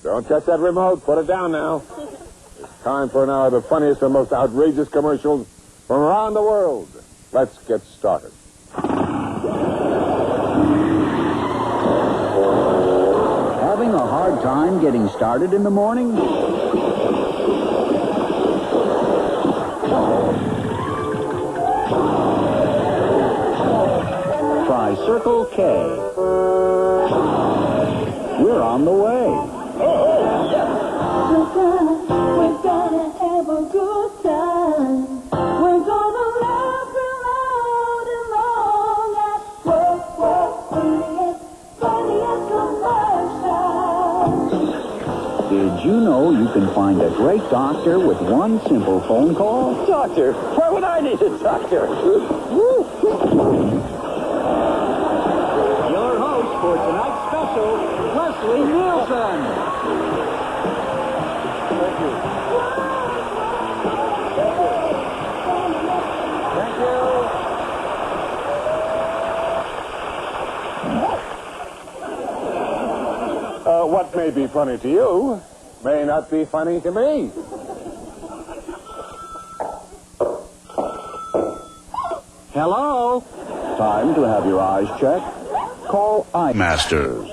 Don't touch that remote. Put it down now. It's time for an hour of the funniest and most outrageous commercials from around the world. Let's get started. Having a hard time getting started in the morning? Try Circle K. We're on the way. We're gonna have a good time. We're gonna laugh real loud and long at funniest commercial. Did you know you can find a great doctor with one simple phone call? Doctor? Why would I need a doctor? Your host for tonight's special, Leslie Nielsen. Thank you. Thank you. What may be funny to you may not be funny to me. Hello? Time to have your eyes checked. Call Eye Masters.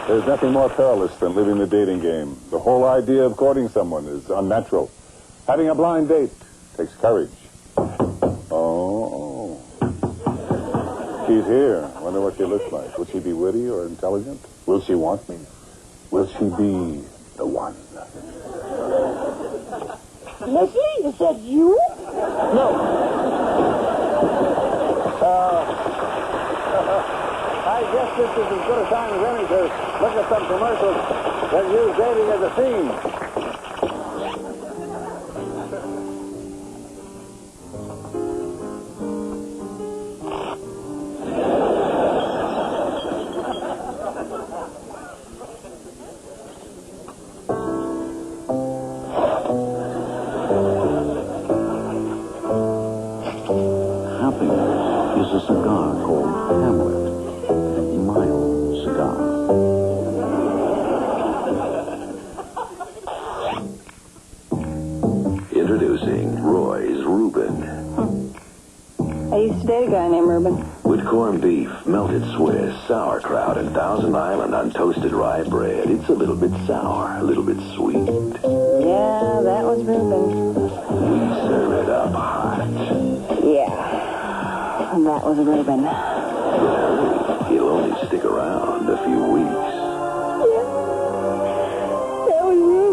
There's nothing more perilous than living the dating game. The whole idea of courting someone is unnatural. Having a blind date takes courage. Oh. She's here. Wonder what she looks like. Will she be witty or intelligent? Will she want me? Will she be the one? Leslie, is that you? No. I guess this is as good a time as any to look at some commercials that use dating as a theme. Happiness is a cigar called Hamlet. Mild cigar. Introducing Roy's Reuben. I used to date a guy named Reuben. With corned beef, melted Swiss, sauerkraut, and Thousand Island on toasted rye bread. It's a little bit sour, a little bit sweet. Yeah, that was Reuben. We serve it up hot. Yeah, that was Reuben. He'll only stick around a few weeks. That was Reuben.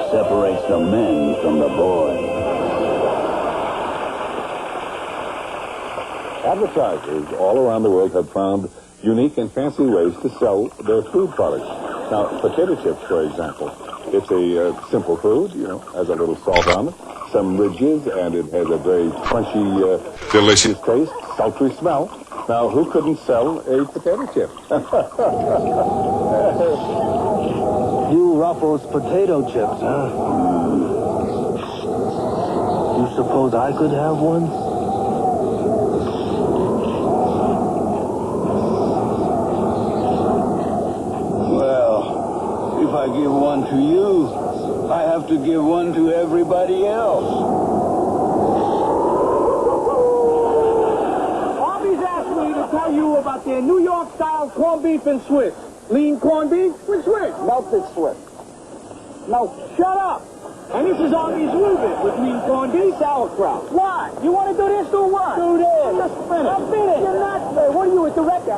Separates the men from the boys. Advertisers all around the world have found unique and fancy ways to sell their food products. Now, potato chips, for example, it's a simple food, has a little salt on it, some ridges, and it has a very crunchy, delicious taste, sultry smell. Now, who couldn't sell a potato chip? You Ruffles potato chips, huh? You suppose I could have one? Well, if I give one to you, I have to give one to everybody else. Bobby's asked me to tell you about their New York York style corned beef and Swiss. Lean corned beef with Swiss. Melted Swiss. No. Shut up. And this is Arby's Reuben with lean corned beef. Sauerkraut. Why? You want to do this or what? Do this. Just finish. I'm finished. You're not. What are you, a director?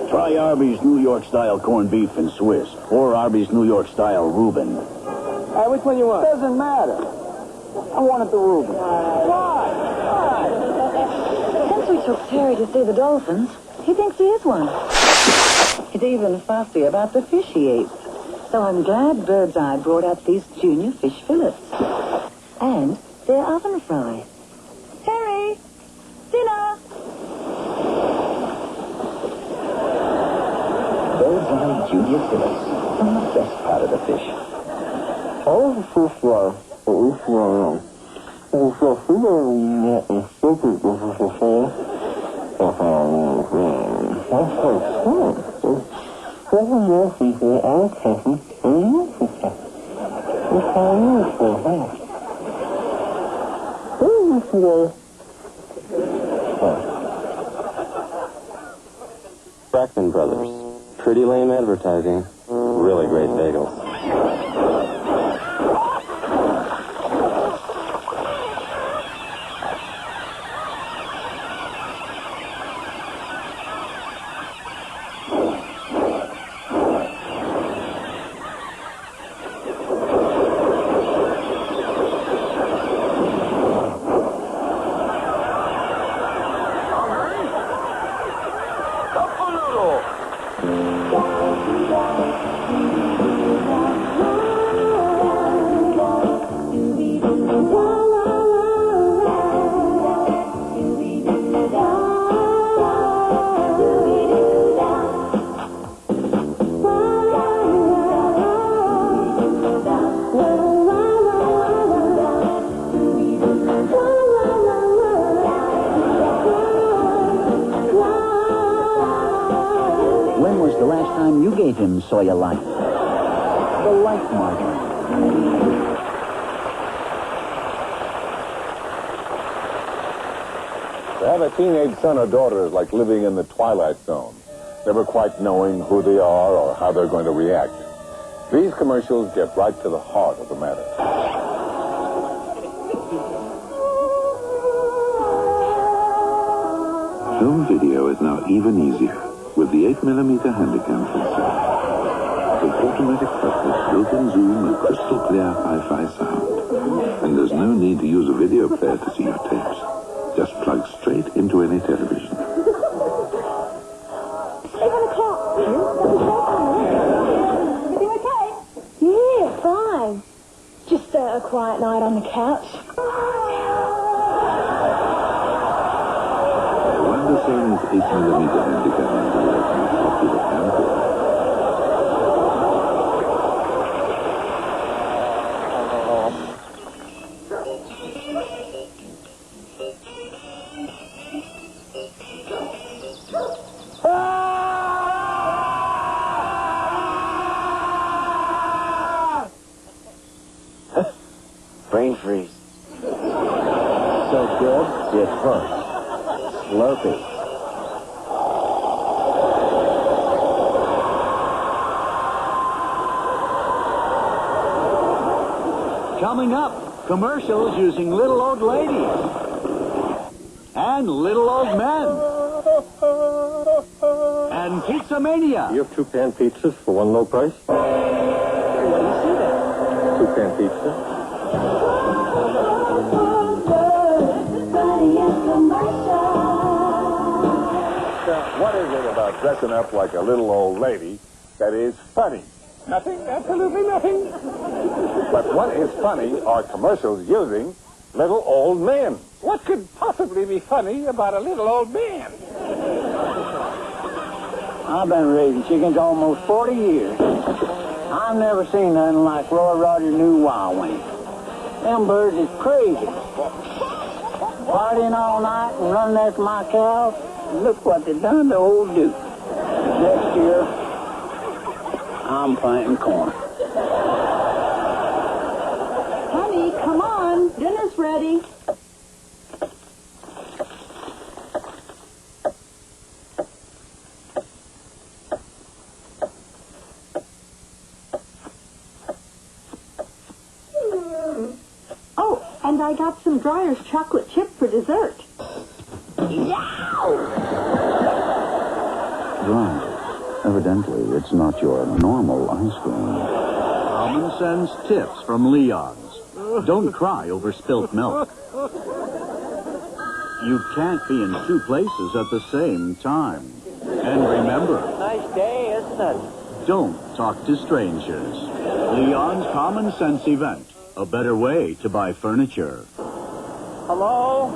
Try Arby's New York style corned beef and Swiss, or Arby's New York style Reuben. Hey, which one you want? Doesn't matter. I wanted the Reuben. Why? Since we took Terry to see the dolphins, he thinks he is one. He's even fussy about the fish he ate. So I'm glad Birdseye brought up these junior fish fillets. And they're oven fried. Terry! Dinner! Birdseye junior fillets from the best part of the fish. Brackman Brothers. Pretty lame advertising. Really great bagels. When was the last time you gave him Soya Light? The Light Margarine. To have a teenage son or daughter is like living in the twilight zone, never quite knowing who they are or how they're going to react. These commercials get right to the heart of the matter. Film video is now even easier with the 8mm Handycam sensor. With automatic focus, built-in zoom, and crystal clear hi-fi sound. And there's no need to use a video player to see your tapes. Just plug straight into any television. 7 o'clock. Everything okay? Yeah, fine. Just a quiet night on the couch. Wonder Sony's 8mm Handycam is the world's most popular camcorder. Brain freeze. So good, it hurts. Slurpee. Coming up, commercials using little old ladies. And little old men. And Pizza Mania. You have 2-pan pizzas for one low price? What do you see there? 2-pan pizza. What is it about dressing up like a little old lady that is funny? Nothing, absolutely nothing. But what is funny are commercials using little old men. What could possibly be funny about a little old man? I've been raising chickens almost 40 years. I've never seen nothing like Roy Rogers' new Wild Wing. Them birds is crazy. Partying all night and running after my cows. Look what they done to old Duke. Next year, I'm planting corn. Honey, come on. Dinner's ready. I got some Dreyer's chocolate chip for dessert. Right. Evidently, it's not your normal ice cream. Common sense tips from Leon's. Don't cry over spilt milk. You can't be in two places at the same time. And remember, Nice day, isn't it? don't talk to strangers. Leon's Common Sense event. A better way to buy furniture. Hello?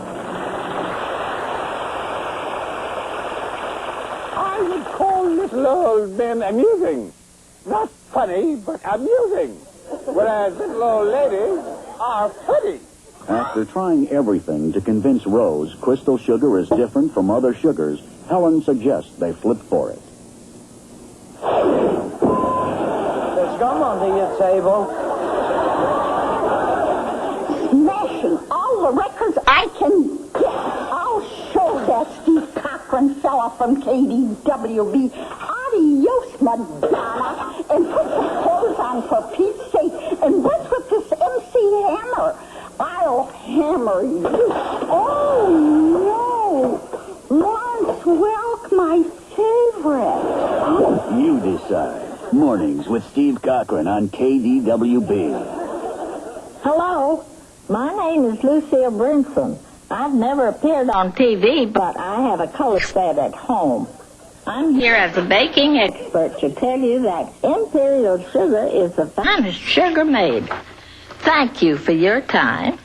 I would call little old men amusing. Not funny, but amusing. Whereas little old ladies are funny. After trying everything to convince Rose crystal sugar is different from other sugars, Helen suggests they flip for it. There's gum under your table. Smashing all the records I can get. I'll show that Steve Cochran fella from KDWB. Adios, Madonna. And put some clothes on for Pete's sake. And what's with this MC Hammer? I'll hammer you. Oh, no. Lawrence Welk, my favorite. You decide. Mornings with Steve Cochran on KDWB. Hello, my name is Lucille Brinson. I've never appeared on TV, but I have a color set at home. I'm here as a baking expert to tell you that Imperial Sugar is the finest sugar made. Thank you for your time.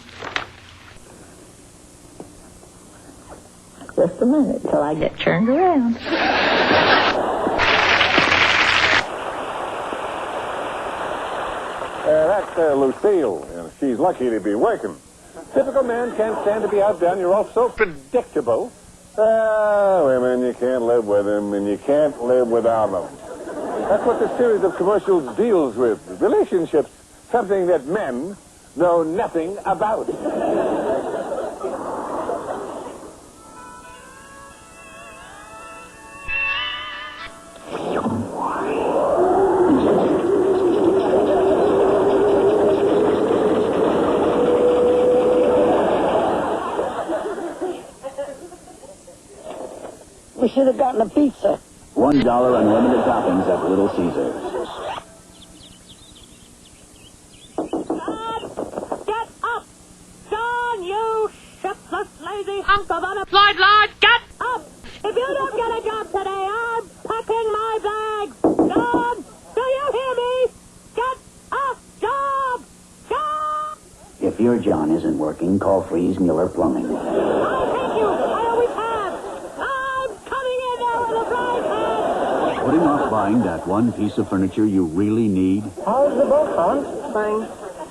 Just a minute till I get turned around. That's Lucille, and she's lucky to be working. Typical man can't stand to be outdone. You're all so predictable. Women, you can't live with them, and you can't live without them. That's what the series of commercials deals with. Relationships, something that men know nothing about. We should have gotten a pizza. $1 unlimited toppings at Little Caesars. Get up! John, you shiftless, lazy hunk of unemployed lard! Get up! If you don't get a job today, I'm packing my bags! John, do you hear me? Get a job! John! If your John isn't working, call Freeze Mueller Plumbing. I'll take you! I always have! I'm coming in there with a frying pan! Putting off buying that one piece of furniture you really need? How's the boat, hon? Fine.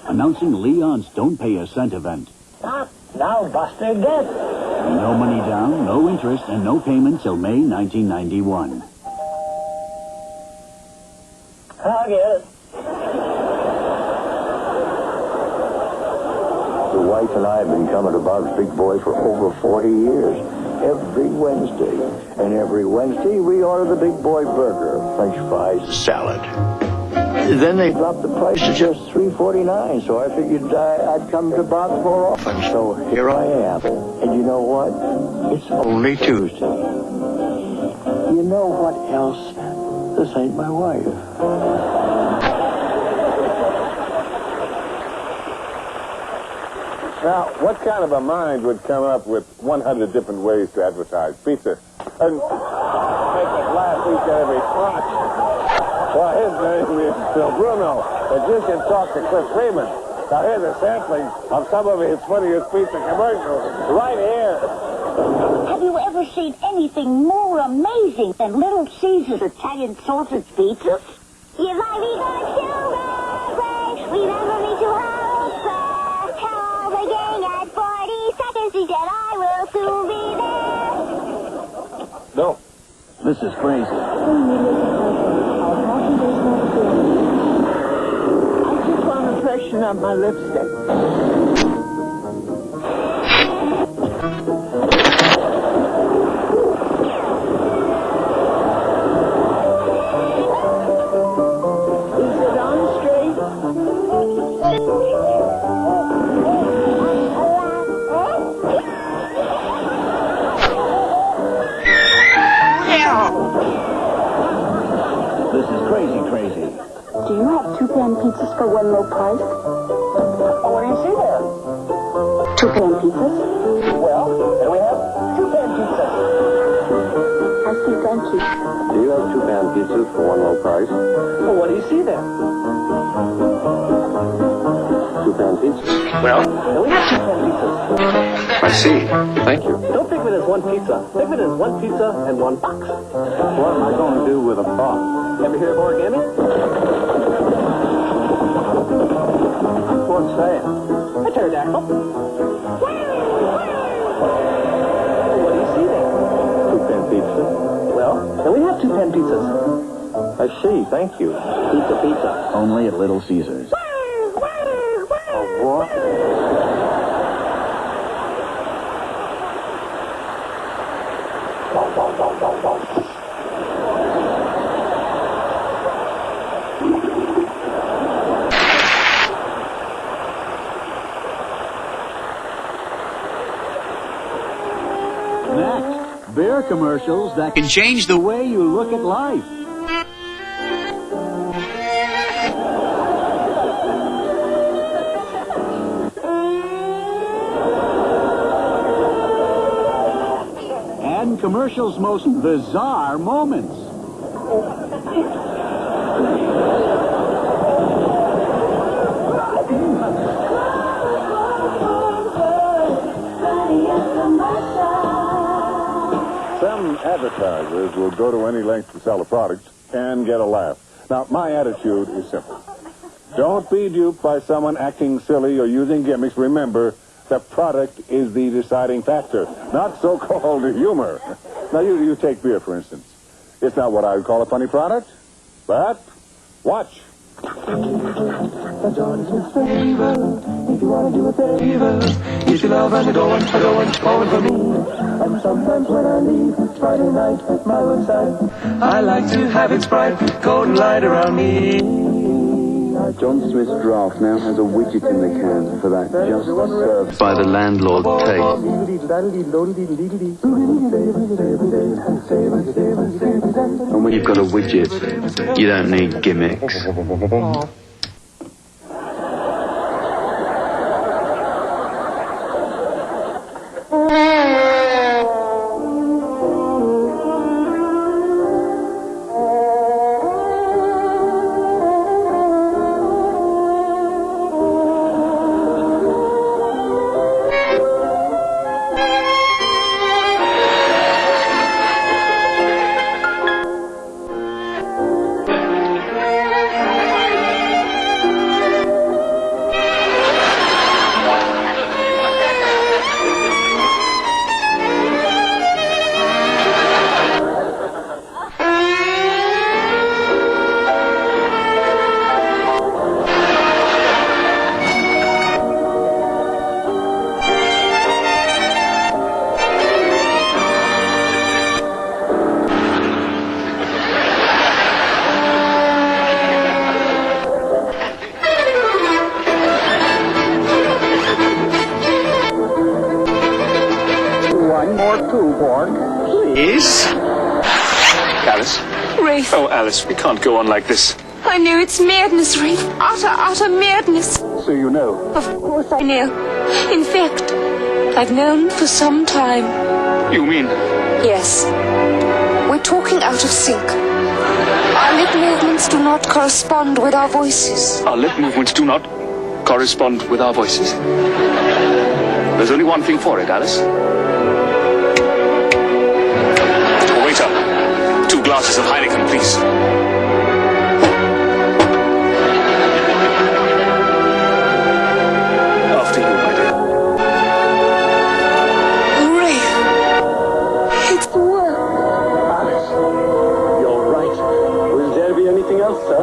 Announcing Leon's Don't Pay a Cent event. Now, Buster, get. No money down, no interest, and no payment till May 1991. I'll get it. The wife and I have been coming to Bob's Big Boy for over 40 years. Every Wednesday. And every Wednesday we order the Big Boy burger, French fries, salad. Then they dropped the price to just $3.49, so I figured I'd come to Bob's more often. So here I am. And you know what? It's only Tuesday. You know what else? This ain't my wife. Now, what kind of a mind would come up with 100 different ways to advertise pizza and make it laugh each and every crotch? Well, his name is Bill Bruno, but you can talk to Chris Freeman. Now, here's a sampling of some of his funniest pizza commercials right here. Have you ever seen anything more amazing than Little Caesar's Italian sausage pizzas? You might be gonna sugar, remember me to house, tell the gang at 40 seconds, he said I will soon be there. No. This is crazy. I just want to freshen up my lipstick. Is it on straight? pizzas for one low price. Oh, what do you see there? 2 pan pizzas. Well, then we have 2 pan pizzas. I see, thank you. Do you have 2 pan pizzas for one low price? Well, what do you see there? 2 pan pizzas. Well, then we have 2 pan pizzas. I see. Thank you. Don't think of it as one pizza. Think of it as one pizza and one box. What am I going to do with a box? Ever hear of origami? What's that? A pterodactyl. What do you see there? 2 pan pizzas. Well, then we have 2 pan pizzas. I see. Thank you. Pizza, pizza. Only at Little Caesars. What? Next, beer commercials that can change the way you look at life. And commercials' most bizarre moments. Some advertisers will go to any length to sell a product and get a laugh. Now, my attitude is simple. Don't be duped by someone acting silly or using gimmicks. Remember, the product is the deciding factor, not so-called humor. Now, you take beer, for instance. It's not what I would call a funny product, but watch. If you want to do a favor, if you love and adore and call for me. And sometimes when I leave Friday night at my roadside, I like to have it bright, cold and light around me. John Smith's draft now has a widget in the can for that just served by the landlord taste. And when you've got a widget, you don't need gimmicks. Please? Alice? Rafe. Oh, Alice, we can't go on like this. I knew it's madness, Rafe. Utter madness. So you know? Of course I know. In fact, I've known for some time. You mean? Yes. We're talking out of sync. Our lip movements do not correspond with our voices. Our lip movements do not correspond with our voices. There's only one thing for it, Alice. Waiter, 2 glasses of Heineken, please. After you, my dear. Rafe. It's the work. Alice, you're right. Will there be anything else, sir?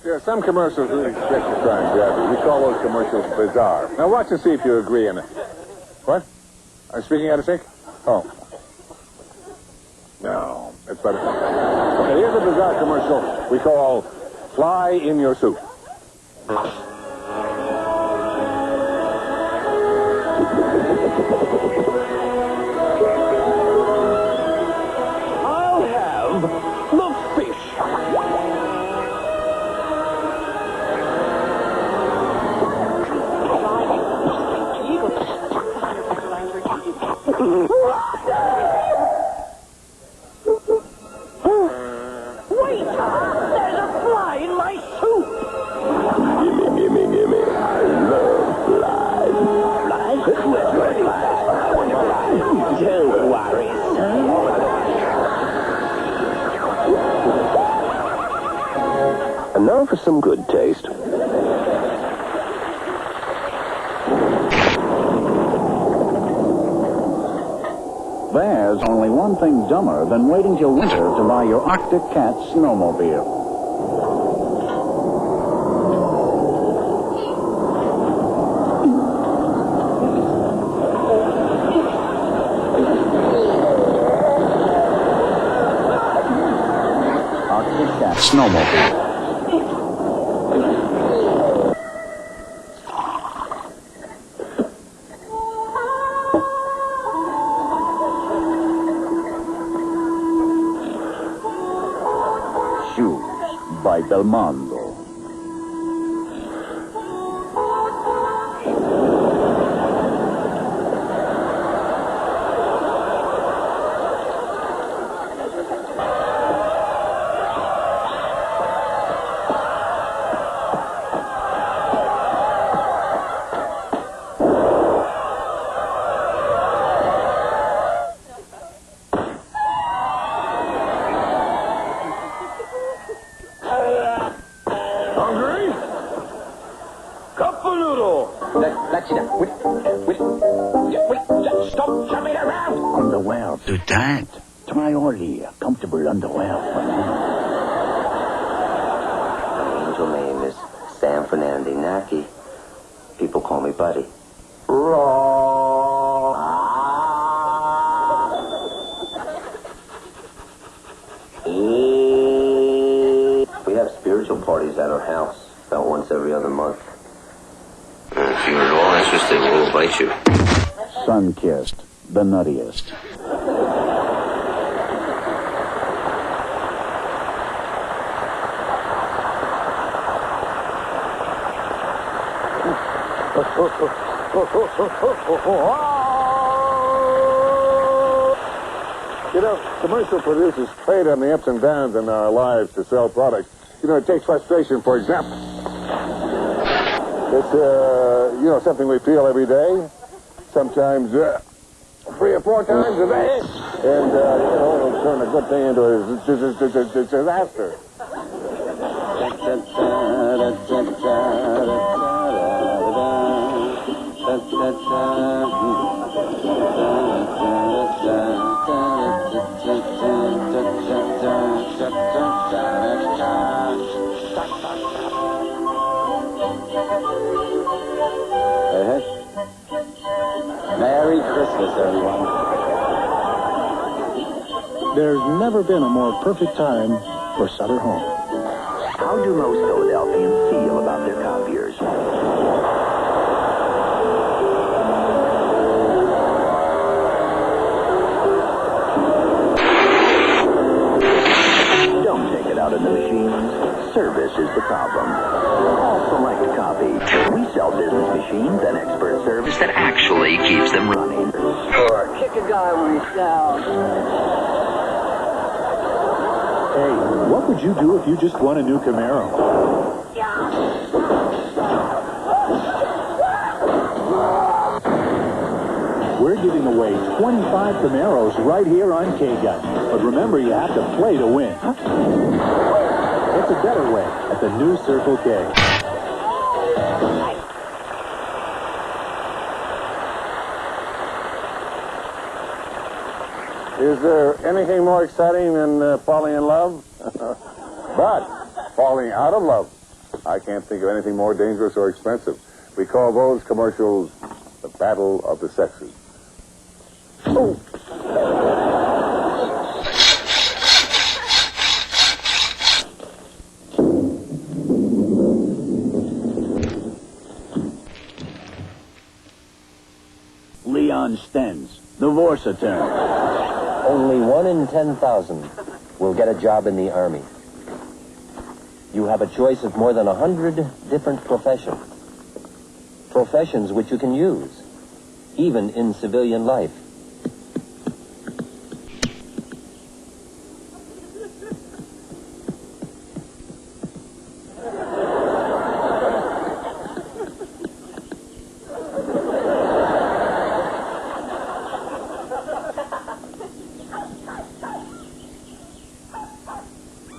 Yeah, some commercials really stretch to try and grab you. We call those commercials bizarre. Now watch and see if you agree in it. What? I'm speaking out of sync? Oh. No, it's better. Okay, here's a bizarre commercial we call Fly in Your Suit. And now for some good taste. There's only one thing dumber than waiting till winter to buy your Arctic Cat snowmobile. Arctic Cat snowmobile. By Belmondo. Underwear to that. Try only a comfortable underwear for men. My angel name is San Fernando Naki. People call me Buddy. We have spiritual parties at our house about once every other month. If you're at all interested, we'll invite you. Sun-kissed, the nuttiest. You know, commercial producers trade on the ups and downs in our lives to sell products. You know, it takes frustration, for example. It's, something we feel every day. Sometimes 3 or 4 times a day. And, it'll turn a good thing into a disaster. Merry Christmas, everyone. There's never been a more perfect time for Sutter Home. How do most Philadelphians feel about their copiers? Don't take it out in the machines. Service is the problem. Also like to copy. We sell business machines and expert service that actually keeps them running. Or kick a guy when he's down. Hey, what would you do if you just won a new Camaro? We're giving away 25 Camaros right here on K-Gun. But remember, you have to play to win. It's a better way at the new Circle K. Is there anything more exciting than falling in love? But falling out of love, I can't think of anything more dangerous or expensive. We call those commercials the battle of the sexes. Oh. Leon Stens, divorce attorney. Only 1 in 10,000 will get a job in the Army. You have a choice of more than 100 different professions. Professions which you can use, even in civilian life.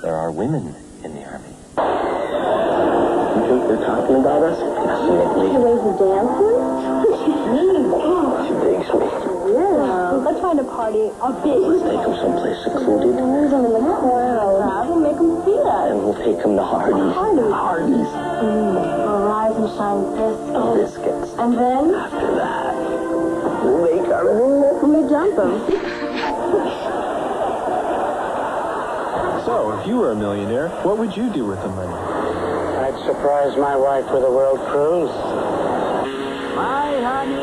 There are women in the Army. They're talking about us? Definitely. The way he dances? She digs me. Yeah. Let's find a party. A big. Let's take them someplace secluded. Lose them in the crowd. We'll make them see us. And we'll take them to Hardee's. Hardee's. We'll rise and shine biscuits. Biscuits. And then? After that, we'll make our move. We dump them. So, if you were a millionaire, what would you do with the money? I'd surprise my wife with a world cruise. Hi, honey.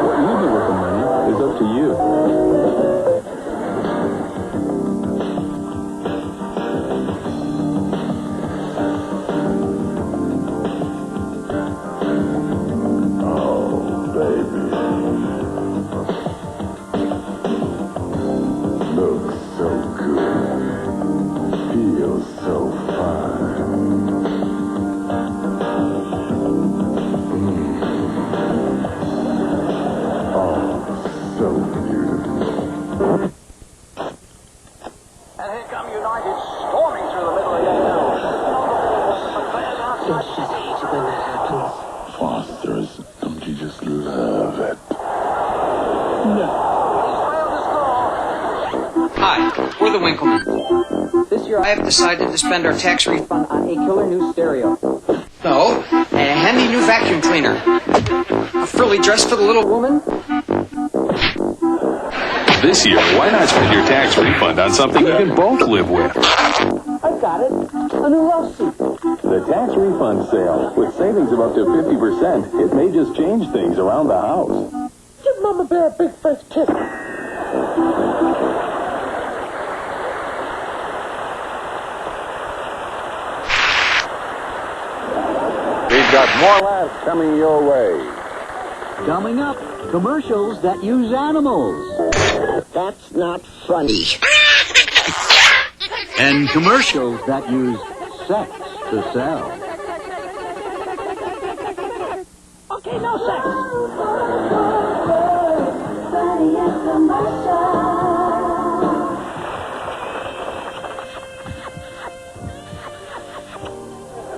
What you do with the money is up to you. Hi, we're the Winkleman. This year I have decided to spend our tax refund on a killer new stereo. No, a handy new vacuum cleaner. A frilly dress for the little woman. This year, why not spend your tax refund on something you can both live with? I got it. A new love seat. The tax refund sale. With savings of up to 50%, it may just change things around the house. Give Mama Bear a big first kiss. We've got more laughs coming your way. Coming up, commercials that use animals. That's not funny. And commercials that use sex to sell. Okay, no sex.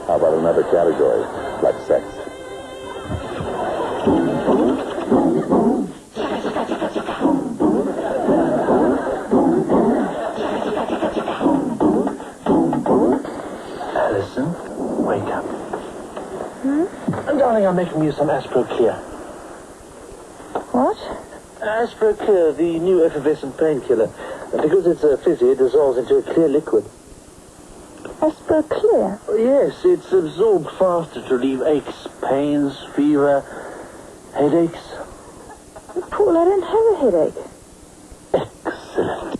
How about another category, like sex? Allison, wake up. Darling, I'm making you some Asproclear. What? Asproclear, the new effervescent painkiller. Because it's a fizzy, it dissolves into a clear liquid. Asproclear? Yes, it's absorbed faster to relieve aches, pains, fever, headaches. Paul, I don't have a headache. Excellent.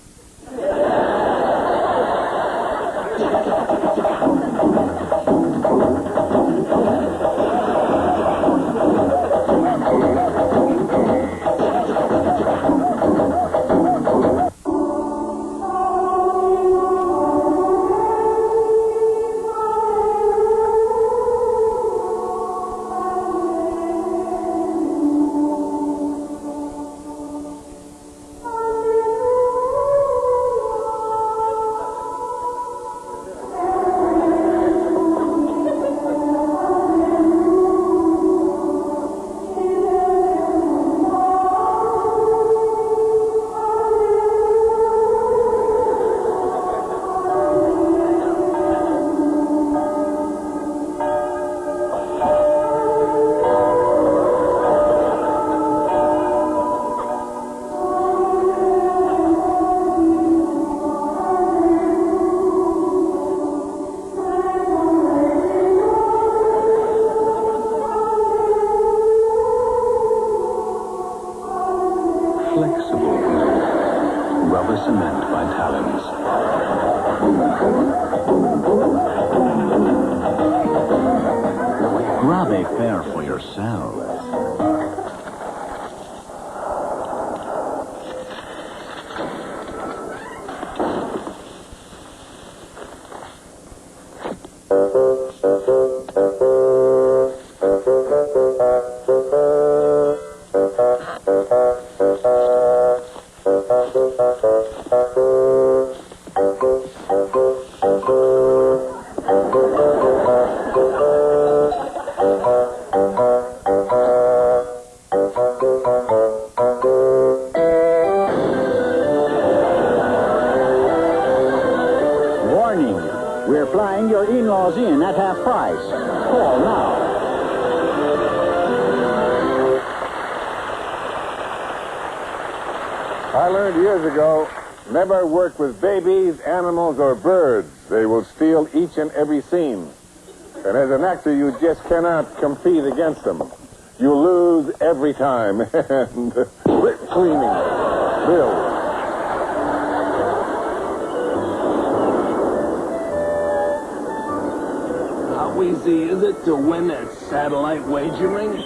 Flexible. Rubber cement by Talons. Grab a pair for yourselves. flying your in-laws in at half price. Call now. I learned years ago, never work with babies, animals, or birds. They will steal each and every scene. And as an actor, you just cannot compete against them. You lose every time. And cleaning, Bill. How easy is it to win at satellite wagering?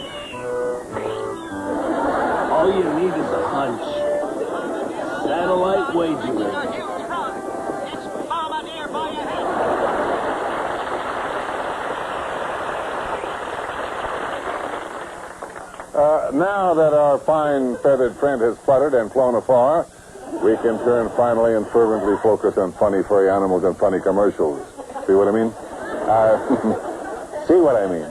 All you need is a hunch. Satellite wagering. Now that our fine feathered friend has fluttered and flown afar, we can turn finally and fervently focus on funny furry animals and funny commercials. See what I mean? See what I mean?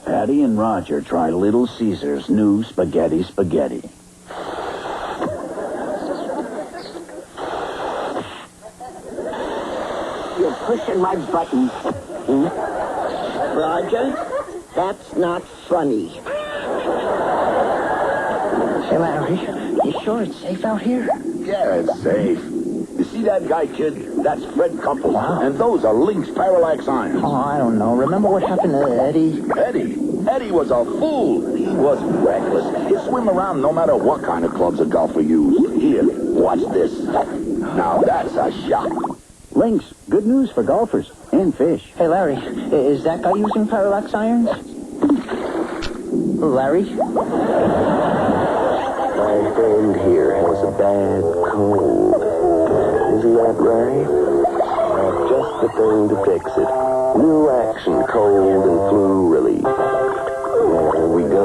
Patty and Roger try Little Caesar's new spaghetti. You're pushing my buttons. Roger, that's not funny. Hey, Larry, you sure it's safe out here? Yeah, it's safe. You see that guy, kid? That's Fred Couple. Wow. And those are Lynx parallax irons. Oh, I don't know. Remember what happened to Eddie? Eddie was a fool. He was reckless. He'd swim around no matter what kind of clubs a golfer used. Here, watch this. Now that's a shot. Lynx, good news for golfers and fish. Hey, Larry, is that guy using parallax irons? Larry? My friend here has a bad cold. Isn't that right? I've just the thing to fix it. New Action Cold and Flu Relief. There we go.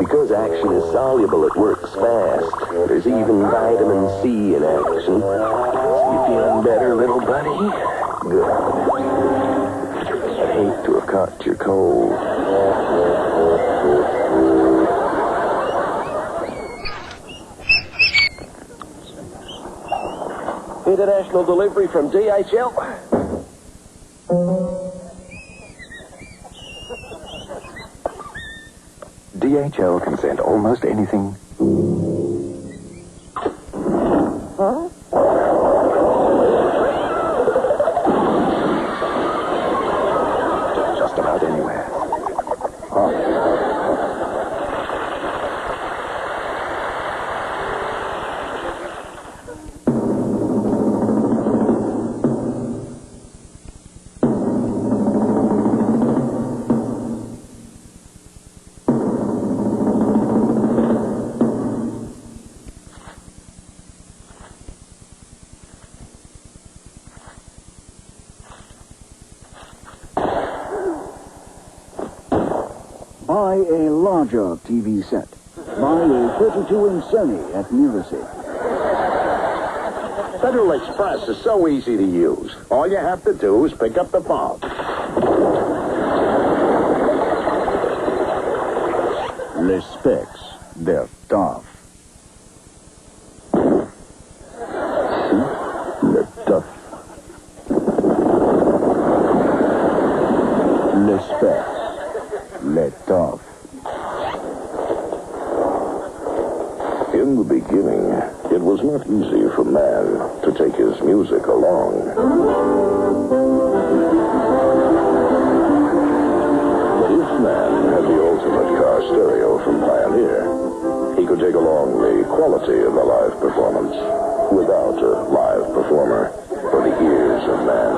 Because Action is soluble, it works fast. There's even vitamin C in Action. You feeling better, little buddy? Good. I hate to have caught your cold. International delivery from DHL. DHL can send almost anything. Huh? Just about anywhere. Buy a larger TV set. Buy a 32-inch Sony at Neilsen. Federal Express is so easy to use. All you have to do is pick up the phone. Les specs, they're tough. Le tough. Les specs, les tough. In the beginning, it was not easy for man to take his music along. But if man had the ultimate car stereo from Pioneer, he could take along the quality of a live performance without a live performer for the ears of man.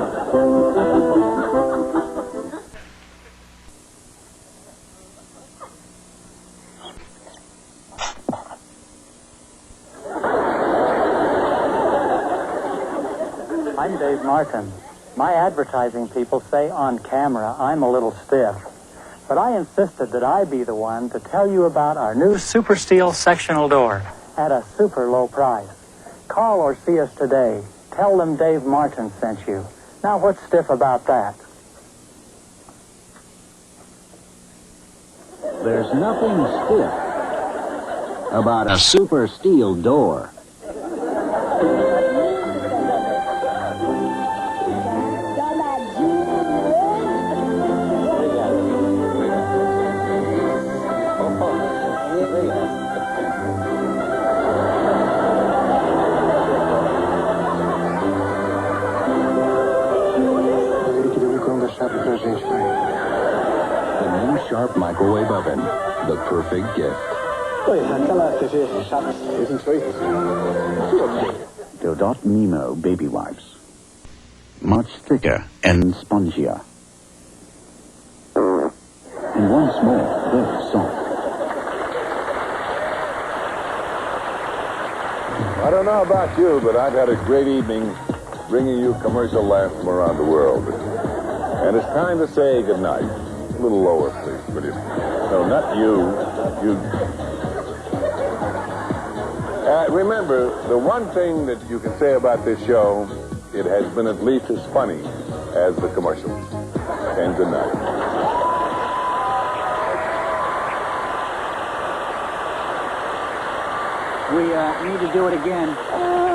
I'm Dave Martin. My advertising people say on camera I'm a little stiff. But I insisted that I be the one to tell you about our new Super Steel sectional door at a super low price. Call or see us today. Tell them Dave Martin sent you. Now, what's stiff about that? There's nothing stiff about a Super Steel door. microwave oven, the perfect gift. Dodot Nemo baby wipes. Much thicker and spongier. And once more, very soft. I don't know about you, but I've had a great evening bringing you commercial laughs from around the world. And it's time to say goodnight. A little lower, please, will you? No, not you. You. Remember, the one thing that you can say about this show, it has been at least as funny as the commercials. And good night. We need to do it again.